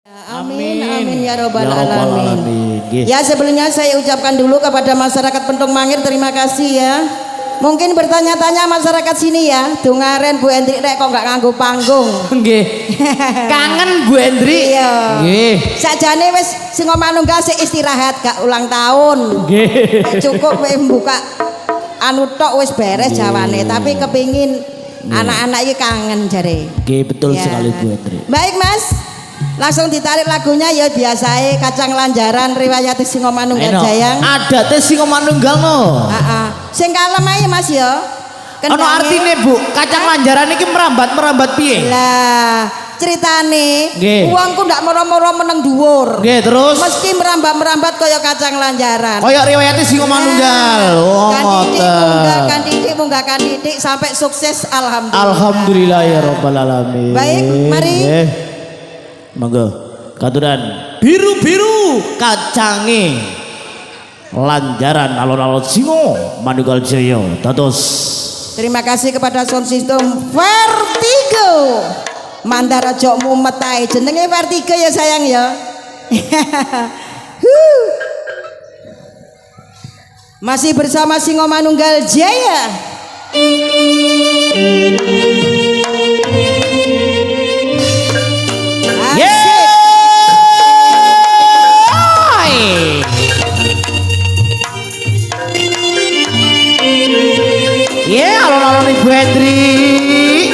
Amin, amin ya robbal alamin. Ya sebelumnya saya ucapkan dulu kepada masyarakat Pentung Mangir terima kasih ya. Mungkin bertanya-tanya masyarakat sini ya, dungaren Bu Hendrik rek kok nggak nganggo panggung. Nggih. Kangen Bu Hendrik. Iya. Nggih. Sakjane wis sing manunggal sik istirahat gak ulang tahun. Nggih. Cukup buka anu tok wis beres jawane, tapi kepingin anak-anak iki kangen jare. Nggih, betul Ya. sekali Bu Hendrik. Baik Mas, langsung ditarik lagunya ya biasae kacang lanjaran riwayat Singo Manunggal Jayang. Ada tes Singo Manunggal no. Heeh. Sing kalem ae Mas ya. Ono artine Bu, kacang lanjaran iki merambat piye? Lah, ceritane Nggih. uangku ndak moro-moro meneng dhuwur. Nggih, terus Mesti merambat-merambat kaya kacang lanjaran. koyo riwayate Singo Manunggal. Oh, Kan didik sampai sukses alhamdulillah. Alhamdulillah ya robbal alamin. Baik, mari. Nggih. Monggo. Katuran biru-biru kacange lanjaran alon-alon Singo Manunggal Jaya. Dados Terima kasih kepada sound system Vertigo. Mandar aja mumet ae jenenge Vertigo ya sayang ya. Masih bersama Singo Manunggal Jaya. Ya, alon-alon Ibu Hendrik.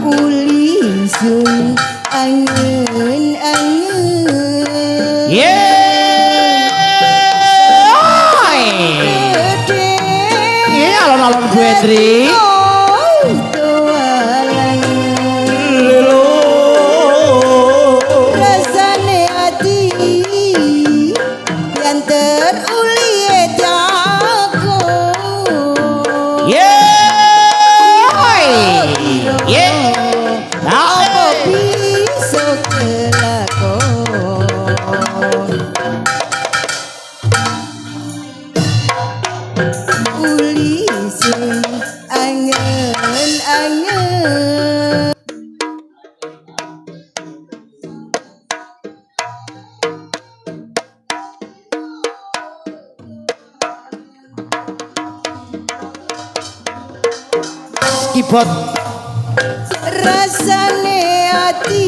Uli sun angen-angen. Yeah. Alon-alon Bu Hendrik. Rasane ati yang teruli jago. Apa bisa kelakon? Uli sun angen-angen. Keyboard. Rasane ati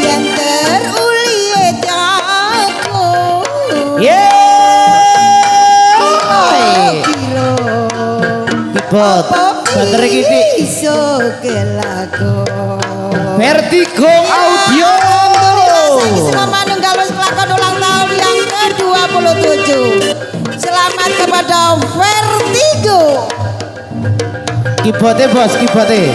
yang teruli jago. Keyboard. Baterai gini. Iso kelakon. Vertigo Audio. Singo Manunggal wis kelakon ulang tahun yang ke-27. Selamat kepada Vertigo. Keyboardnya bos, keyboardnya.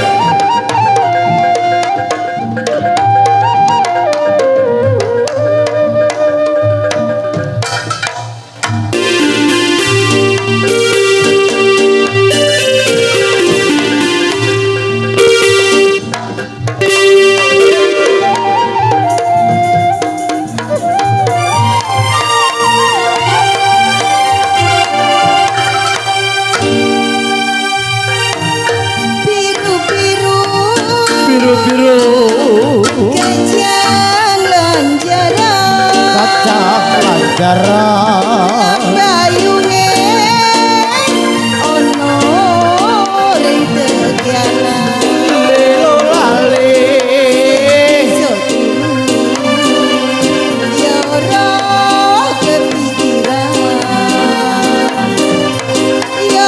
Kacang lanjaran, Kacang lanjaran. bayune ono ring tegana. Lelo lale. Ya ora kepikiran. Ya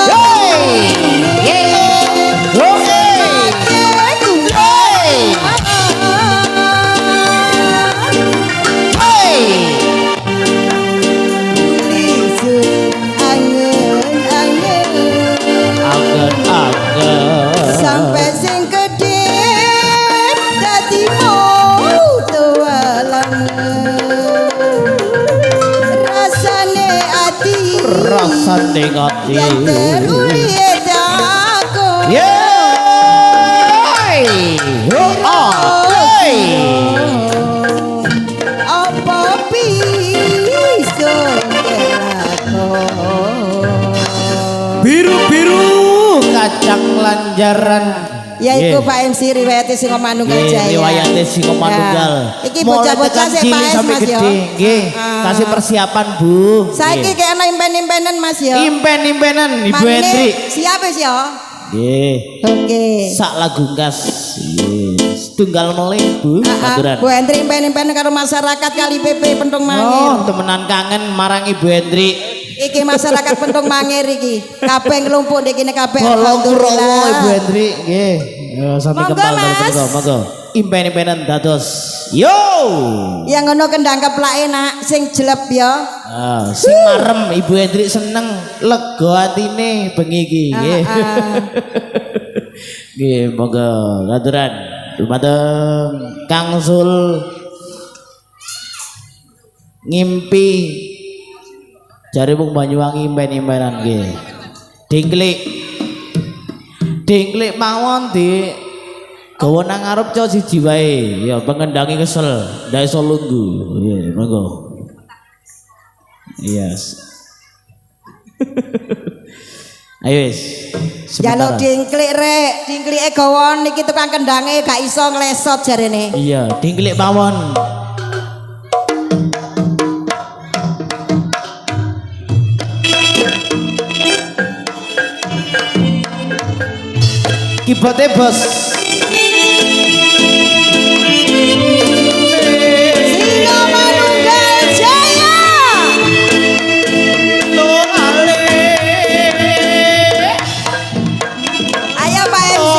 sampai sing gede dadi mau tualangan. Rasane ati Rasane ati. yang teruli jago. Yeah. Lanjaran. Ya iku Pak MC riwayate sing Manunggal Jaya. Riwayate sing Manunggal. Iki bocah-bocah sik Pak S Mas yo. Nggih, kasih persiapan Bu. Saiki kayak ana impen-impenan Mas yo. Impen-impenan Ibu Hendri. Siap wis yo. Nggih. Oke. Sak lagu gas. Yes. Tunggal melih Bu. Aturan. Bu Hendri impen-impenan karo masyarakat Kali PP Pentung Mangir. Oh, temenan kangen marang Ibu Hendri. Iki masyarakat Pentung Mangir iki. Kabeh nglumpuk ndek kene kabeh. Alhamdulillah Ibu Hendri. Nggih. Ya sami Monggo, kempal Mas. monggo. Impen-impenan dados. Yo. Yang ngono kendang keplake nak sing jeleb ya. Sing marem Ibu Hendri seneng lega atine bengi iki nggih. Nggih, monggo aturan. Dumateng Kang Sul ngimpi jare wong Banyuwangi impen-impenan nggih. Dingklik mawon di gawa nang ngarep cok siji wae. Ya pengendangi kesel, ndak iso lungguh. Nggih, monggo. Yes. Ayo wis. Jaluk dingklik rek, dingklike gawa niki tukang kendange gak iso nglesot jarene. Iya, dingklik mawon. Kibate bos. Singo Manunggal Jaya. Ayo Pak MC.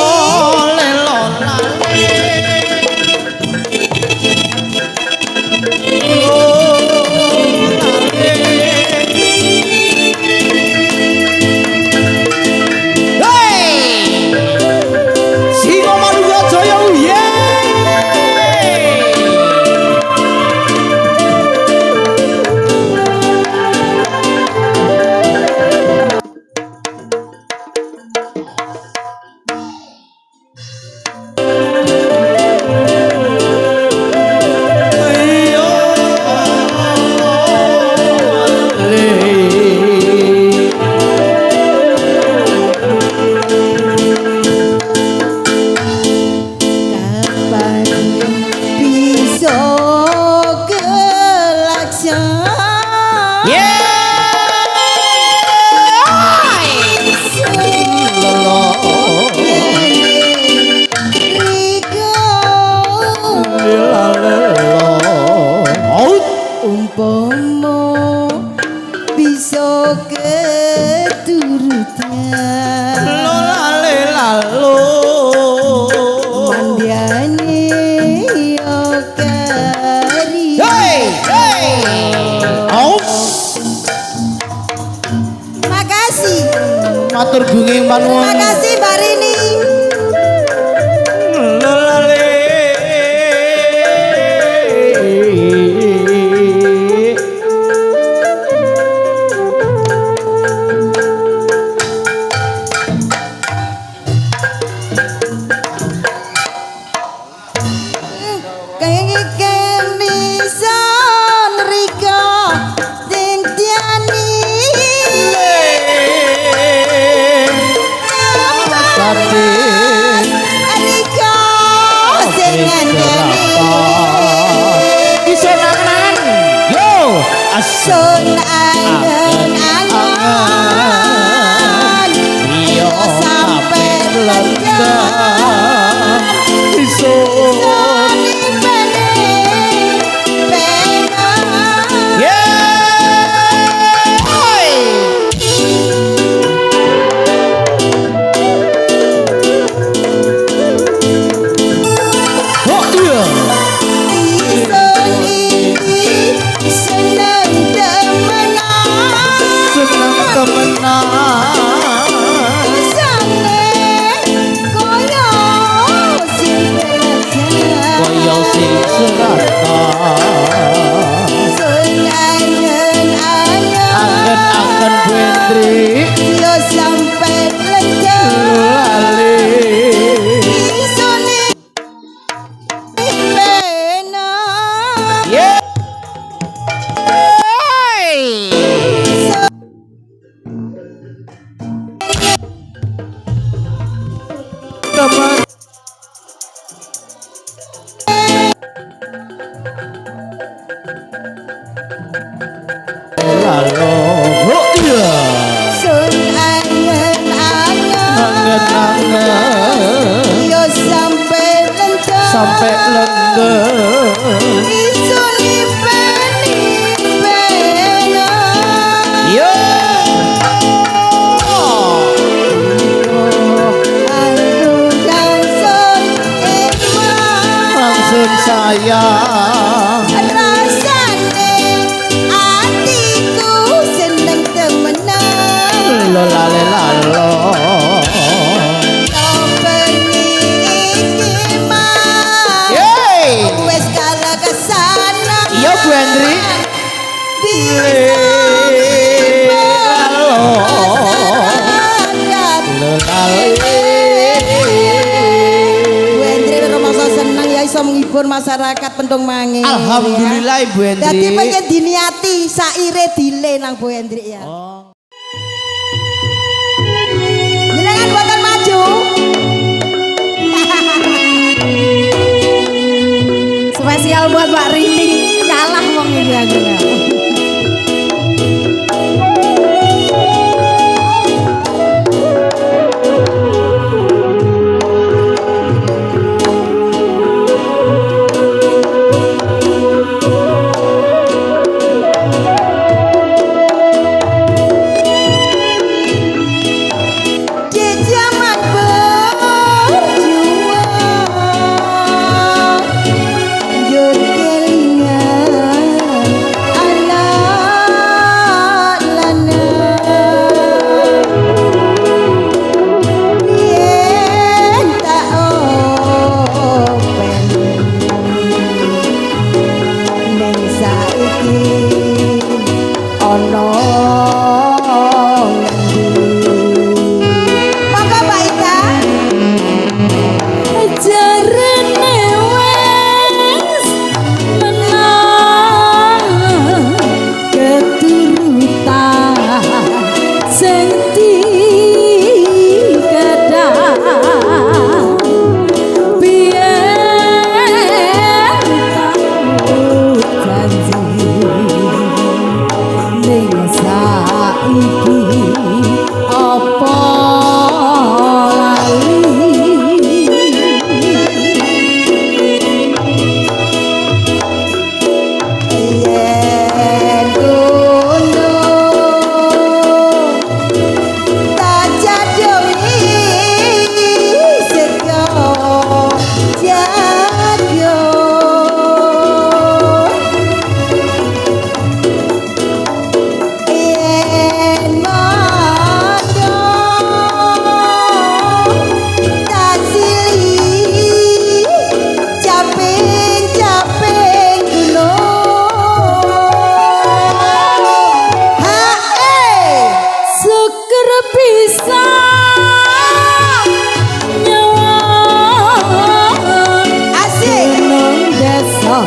Matur gunging panuwun. Terima kasih Mbak Rini. Sun angen-angen iyo sampe lengan isun pengen temenan teman. Lalu, oh iya. Sun angen-angen Angen-angen yo sampai lengkap sampai lengan. isun ipen-ipen Yo. Langsung sayang. rasane atiku seneng temenan Lolale lalo. Yeay. wes kala kesana Iya Bu Hendri. Bu Hendri rumangsa seneng ya iso menghibur masyarakat Pentung Mangir. Alhamdulillah Ibu Hendri. Dadi pengen diniati saire dile nang Bu Hendri ya. Oh. Jenengan buatan maju. Spesial buat Pak Rini. Nyalah wong iki aja. Di zaman berjuang Jod kelingan anak lana Yen tak open Neng saiki ono Monggo Mbak Ida. Jarene wes menang keturutan sing dikedah biyen tau janji ning saiki apa yen gunung tak jadoni sego jadyo yen mondo tak silih caping-caping gunung syukur bisa nyawa asik nang desa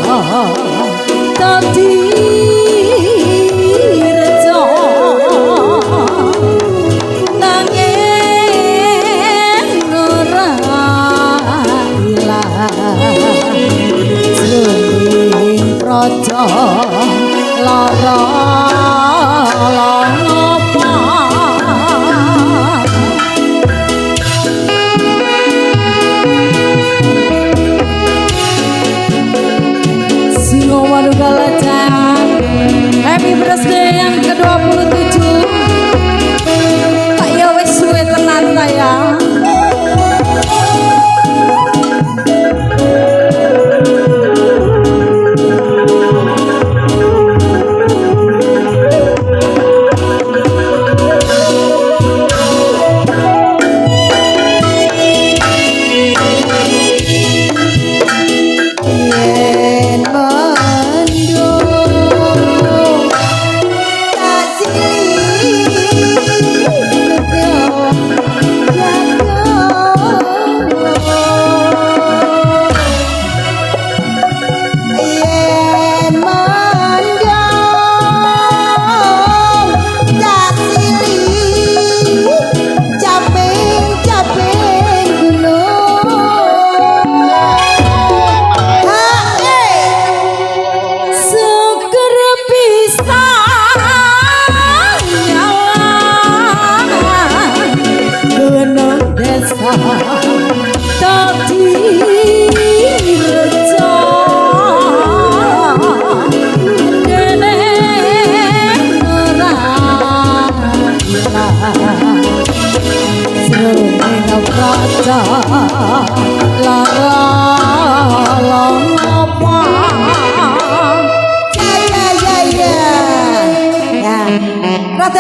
tadi rejo nanging ora ilang jroning praja lara apa Singo Waduga Lajang. Happy birthday yang ke-27. Tak ya wis suwe tenan ta ya. Yen mendung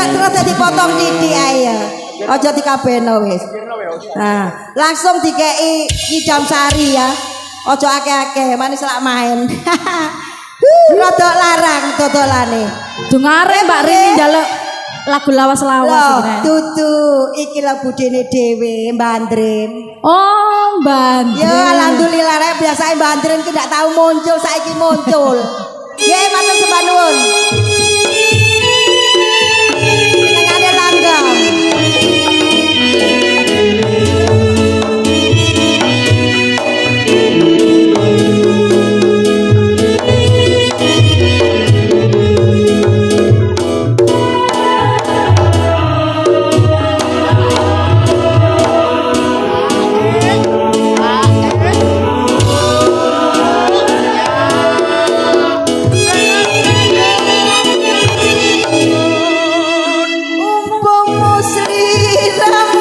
rada dipotong titik ae ya. Aja dikabeno wis. Nah, langsung dikei Nyidam Sari ya. Aja akeh-akeh, manis lak main. Rada larang dodolane. Dungare Mbak Rini njaluk lagu lawas-lawas Loh, iki. tutu iki lagu dene dhewe Mbandrim. Oh, Mbak. Ya alhamdulillah rek biasane Mbandrim ki ndak tahu muncul saiki muncul. Nggih matur sembah nuwun. Senengane langgam. Umpama Sri Rama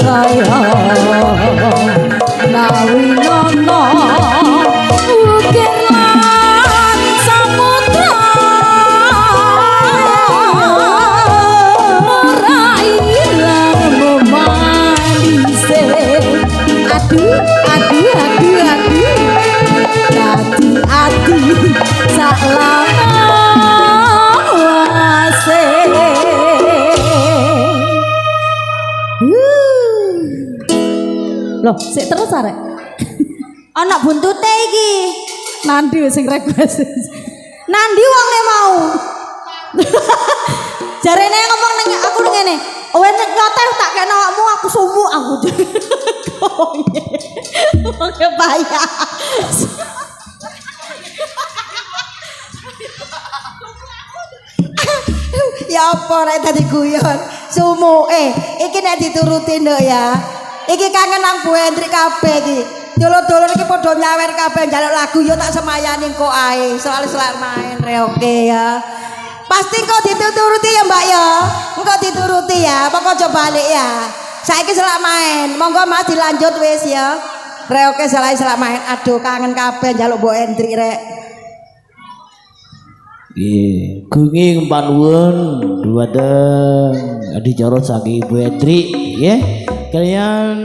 saya nawi nono ukir lan samudra ora ilang memanise aduh aduh aduh aduh dadi ati sak lawase loh sik terus arek Anak buntute iki. nanti sing request Nandi wonge mau. Jarene ngomong nang aku ngene. Owe nek nyotel tak kena awakmu aku sumuk aku. Oke bahaya. Ya apa rek dadi guyon. Sumuke iki nek dituruti nduk ya. Iki kangen nang Bu Hendrik kabeh iki. Dulur-dulur iki padha nyawer kabeh njaluk lagu ya tak semayani kok ae. Soale selak main reoke ya. Pasti kok dituruti ya Mbak ya. Engko dituruti ya. Pokok aja balik ya. Saiki selak main. Monggo Mas dilanjut wis ya. Reoke selak main. Aduh kangen kabeh njaluk Bu Hendrik rek. Nggih, gunging panuwun dumateng adicara saking Ibu Hendrik nggih. Kalian